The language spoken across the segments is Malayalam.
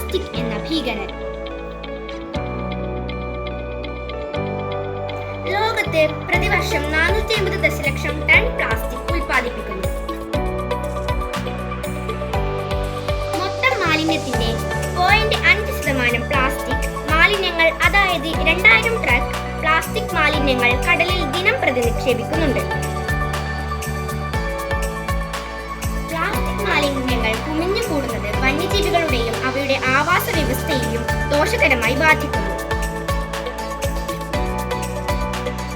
പ്ലാസ്റ്റിക് എന്ന ഭീകരൻ. ലോകത്ത് പ്രതിവർഷം 450 ദശലക്ഷം ടൺ പ്ലാസ്റ്റിക് ഉൽപ്പാദിപ്പിക്കുന്നു. മൊത്തം മാലിന്യത്തിന്റെ 0.5% പ്ലാസ്റ്റിക് മാലിന്യങ്ങൾ, അതായത് 2000 ട്രക്ക് പ്ലാസ്റ്റിക് മാലിന്യങ്ങൾ കടലിൽ ദിനം പ്രതി നിക്ഷേപിക്കുന്നുണ്ട്. പ്ലാസ്റ്റിക് മാലിന്യങ്ങൾ കുമിഞ്ഞു കൂടുന്നത് വന്യജീവികളുടെയും അവയുടെ ആവാസ വ്യവസ്ഥയെയും ദോഷകരമായി ബാധിക്കുന്നു.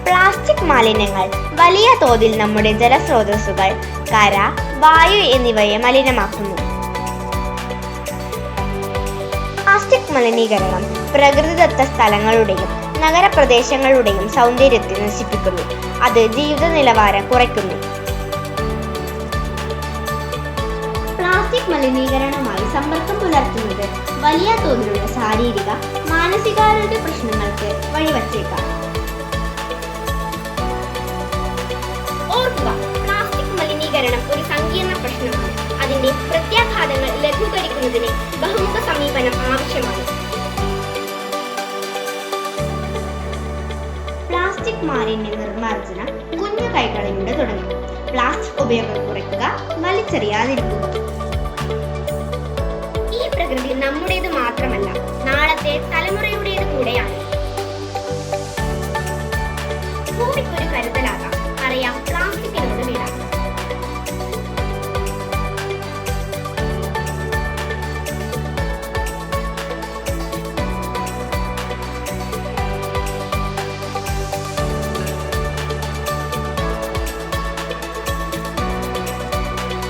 പ്ലാസ്റ്റിക് മാലിന്യങ്ങൾ വലിയ തോതിൽ നമ്മുടെ ജലസ്രോതസ്സുകൾ, കര, വായു എന്നിവയെ മലിനമാക്കുന്നു. പ്ലാസ്റ്റിക് മലിനീകരണം പ്രകൃതിദത്ത സ്ഥലങ്ങളുടെയും നഗരപ്രദേശങ്ങളുടെയും സൗന്ദര്യത്തെ നശിപ്പിക്കുന്നു. അത് ജീവിത നിലവാരം കുറയ്ക്കുന്നു. പ്ലാസ്റ്റിക് മലിനീകരണവുമായി സമ്പർക്കം പുലർത്തുന്നത് വലിയ തോതിലുള്ള ശാരീരിക, മാനസികാരോഗ്യ പ്രശ്നങ്ങൾക്ക് വഴിവച്ചേക്കാം. ഓർക്കുക, പ്ലാസ്റ്റിക് മലിനീകരണം ഒരു സങ്കീർണ പ്രശ്നമാണ്. അതിന്റെ പ്രത്യാഘാതങ്ങൾ ലഘൂകരിക്കുന്നതിന് ബഹുമുഖ സമീപനം ആവശ്യമാണ്. പ്ലാസ്റ്റിക് മാലിന്യ നിർമ്മാർജ്ജനം കുഞ്ഞു കൈകളിലൂടെ തുടങ്ങും. പ്ലാസ്റ്റിക് ഉപയോഗം കുറയ്ക്കുക, വലിച്ചെറിയാതിരിക്കുക. ഈ പ്രകൃതി നമ്മുടേത് മാത്രമല്ല, നാളത്തെ തലമുറയുടേത് കൂടെയാണ്. ഭൂമിക്കൊരു കരുതലാകാം.